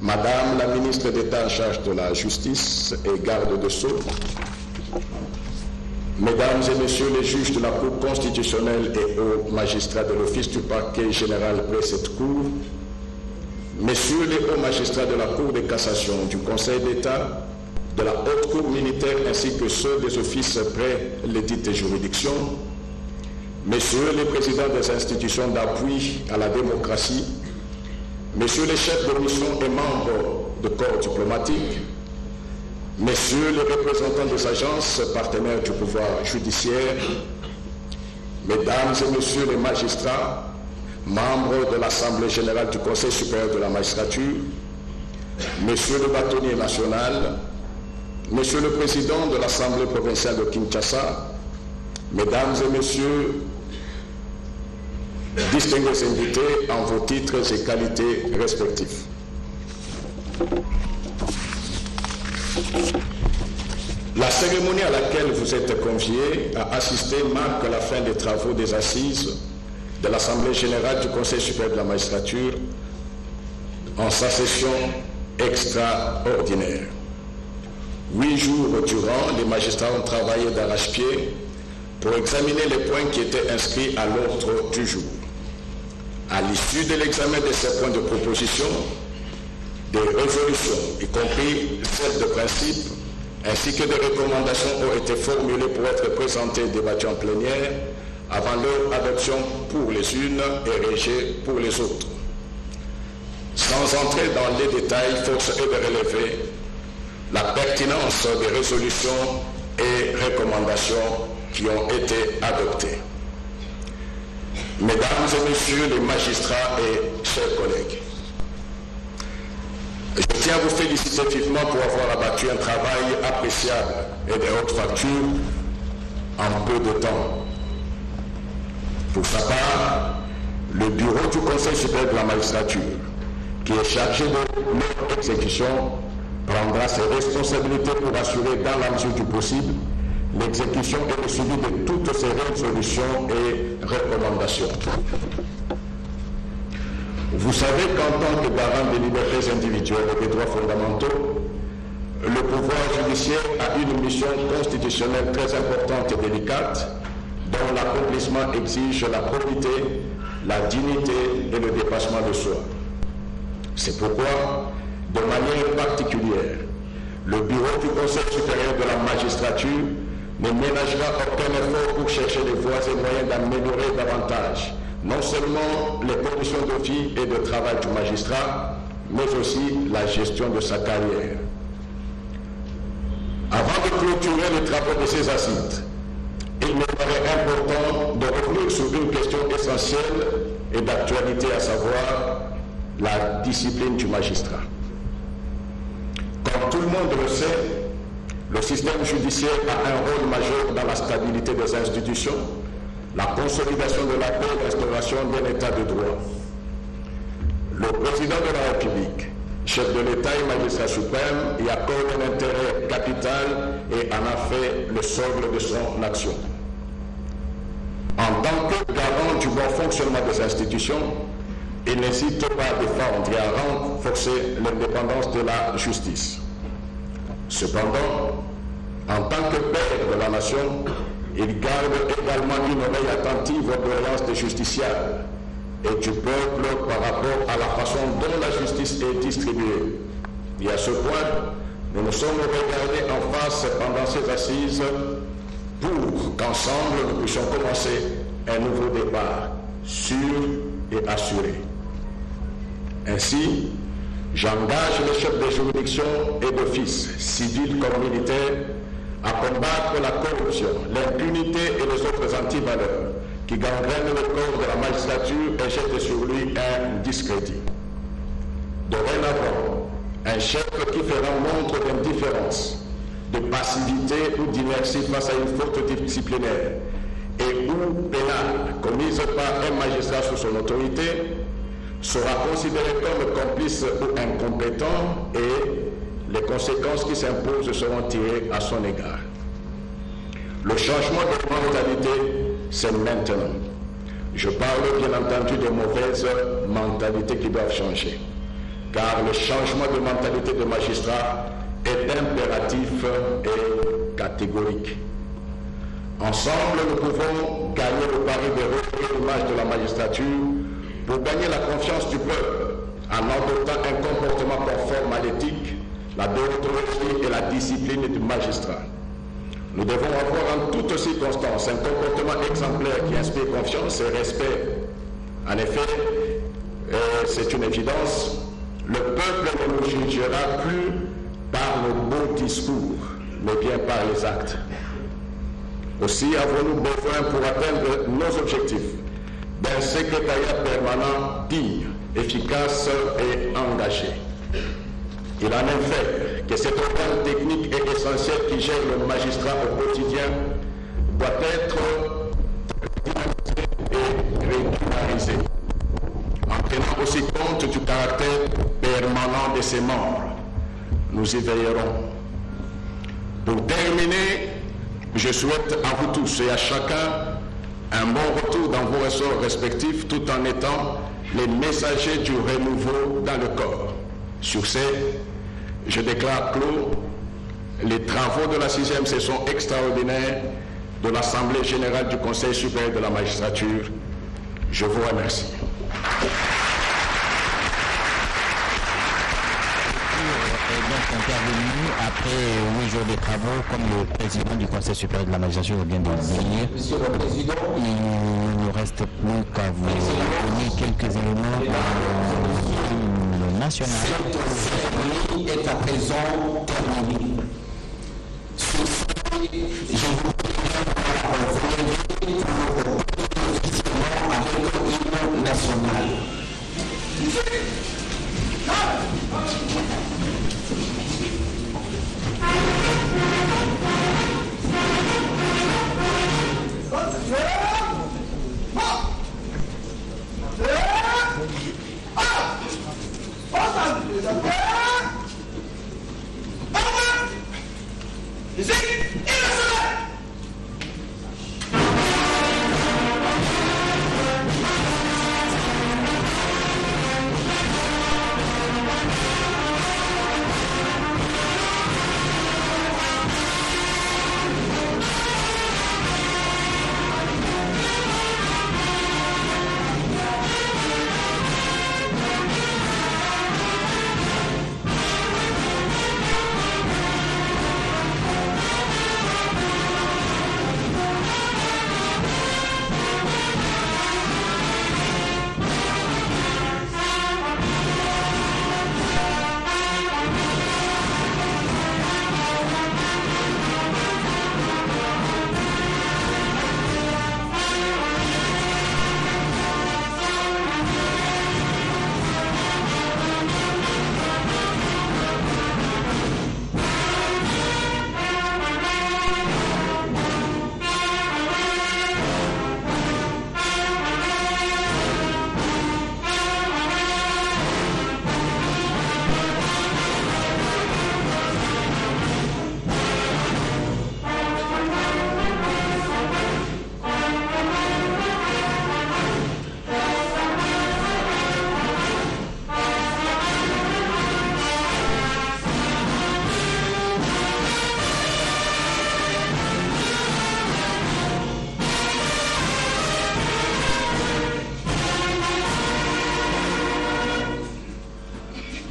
Madame la ministre d'État en charge de la justice et garde de Sceaux, Mesdames et Messieurs les juges de la Cour constitutionnelle et hauts magistrats de l'Office du parquet général près cette Cour, Messieurs les hauts magistrats de la Cour de cassation, du Conseil d'État, de la Haute Cour militaire ainsi que ceux des offices près lesdites juridictions, Messieurs les présidents des institutions d'appui à la démocratie, Messieurs les chefs de mission et membres de corps diplomatiques, Messieurs les représentants des agences partenaires du pouvoir judiciaire, Mesdames et Messieurs les magistrats, membres de l'Assemblée générale du Conseil supérieur de la magistrature, Monsieur le bâtonnier national, Monsieur le président de l'Assemblée provinciale de Kinshasa, Mesdames et Messieurs, distingués invités en vos titres et qualités respectifs. La cérémonie à laquelle vous êtes conviés à assister marque la fin des travaux des assises de l'Assemblée générale du Conseil supérieur de la magistrature en sa session extraordinaire. 8 jours durant, les magistrats ont travaillé d'arrache-pied pour examiner les points qui étaient inscrits à l'ordre du jour. À l'issue de l'examen de ces points de proposition, des résolutions, y compris celles de principe, ainsi que des recommandations ont été formulées pour être présentées et débattues en plénière avant leur adoption pour les unes et rejet pour les autres. Sans entrer dans les détails, force est de relever la pertinence des résolutions et recommandations qui ont été adoptées. Mesdames et Messieurs les magistrats et chers collègues, je tiens à vous féliciter vivement pour avoir abattu un travail appréciable et de haute facture en peu de temps. Pour sa part, le bureau du Conseil supérieur de la magistrature, qui est chargé de leur exécution, prendra ses responsabilités pour assurer, dans la mesure du possible, l'exécution et le suivi de toutes ces résolutions et recommandations. Vous savez qu'en tant que garant des libertés individuelles et des droits fondamentaux, le pouvoir judiciaire a une mission constitutionnelle très importante et délicate, dont l'accomplissement exige la probité, la dignité et le dépassement de soi. C'est pourquoi, de manière particulière, le bureau du Conseil supérieur de la magistrature ne ménagera aucun effort pour chercher les voies et moyens d'améliorer davantage non seulement les conditions de vie et de travail du magistrat, mais aussi la gestion de sa carrière. Avant de clôturer les travaux de ces assises, il me paraît important de revenir sur une question essentielle et d'actualité, à savoir la discipline du magistrat. Comme tout le monde le sait, le système judiciaire a un rôle majeur dans la stabilité des institutions, la consolidation de la paix et l'instauration d'un état de droit. Le président de la République, chef de l'État et magistrat suprême, y accorde un intérêt capital et en a fait le socle de son action. En tant que garant du bon fonctionnement des institutions, il n'hésite pas à défendre et à renforcer l'indépendance de la justice. Cependant, en tant que père de la nation, il garde également une oreille attentive aux doléances des justiciables et du peuple par rapport à la façon dont la justice est distribuée. Et à ce point, nous nous sommes regardés en face pendant ces assises pour qu'ensemble nous puissions commencer un nouveau départ sûr et assuré. Ainsi, j'engage les chefs des juridictions et d'office, civils comme militaires, à combattre la corruption, l'impunité et les autres antivaleurs qui gangrènent le corps de la magistrature et jettent sur lui un discrédit. Dorénavant, un chef qui fera montre d'indifférence, de passivité ou d'inertie face à une faute disciplinaire et ou pénale commise par un magistrat sous son autorité sera considéré comme complice ou incompétent et les conséquences qui s'imposent seront tirées à son égard. Le changement de mentalité, c'est maintenant. Je parle bien entendu des mauvaises mentalités qui doivent changer. car le changement de mentalité de magistrat est impératif et catégorique. Ensemble, nous pouvons gagner le pari de recréer l'image de la magistrature pour gagner la confiance du peuple en adoptant un comportement conforme à l'éthique, la déontologie et la discipline du magistrat. Nous devons avoir en toutes circonstances un comportement exemplaire qui inspire confiance et respect. En effet, c'est une évidence, le peuple ne nous jugera plus par nos beaux discours, mais bien par les actes. Aussi avons-nous besoin pour atteindre nos objectifs d'un secrétariat permanent digne, efficace et engagé. Il en est fait que cet organe technique et essentiel qui gère le magistrat au quotidien doit être dynamisé et régularisé, en tenant aussi compte du caractère permanent de ses membres. Nous y veillerons. Pour terminer, je souhaite à vous tous et à chacun un bon retour dans vos ressorts respectifs tout en étant les messagers du renouveau dans le corps. Sur ce, je déclare clos les travaux de la 6e session extraordinaire de l'Assemblée générale du Conseil supérieur de la magistrature. Je vous remercie. Intervenu après 8 jours de travaux, comme le président du Conseil supérieur de la magistrature vient de le dire. Monsieur le Président, Il ne nous reste plus qu'à vous donner quelques éléments par le national. cette cérémonie est à présent terminée. Sur ce, je vous prie officiellement avec l'hymne national.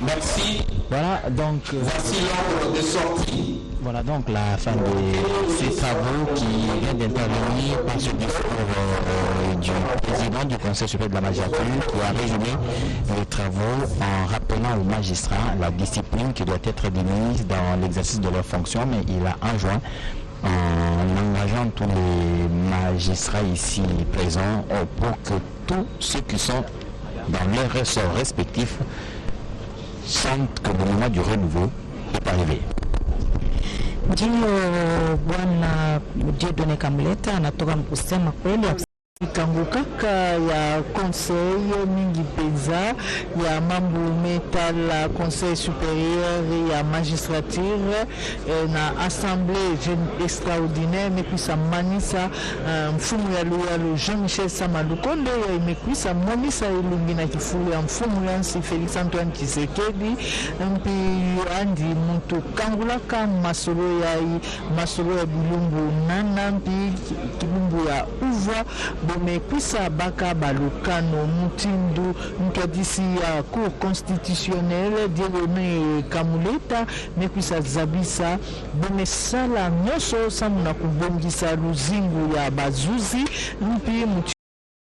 Merci. Voilà donc, Voici l'ordre de sortie. voilà donc la fin de ces travaux qui vient d'intervenir par ce discours du président du Conseil supérieur de la magistrature qui a résumé les travaux en rappelant aux magistrats la discipline qui doit être de mise dans l'exercice de leurs fonctions, mais il a enjoint en engageant tous les magistrats ici présents pour que tous ceux qui sont dans leurs ressorts respectifs sentent que le moment du renouveau est arrivé. Ndio Bwana Dieudonne Kamleta anatoka kusema kweli Kango kaka ya conseil mingi peza ya mambo metal conseil supérieur ya magistrature na assemblée extraordinaire mekwisa manisa mfumu ya loyalo Jean-Michel Samalukonde ya mekwisa monisa elungi na kifulu ya mfumu yansi Félix Antoine Tshisekedi mpi andi muntu kangulaka masolo ya bilumbu nana mpi kilumbu ya uva mekwisa baka balukano mutindu ntwadisi ya cour constitutionnelle Dieudonné Kamuleta mekwisa zabisa bomesala nyoso samuna kubongisa luzingu ya bazuzi mpi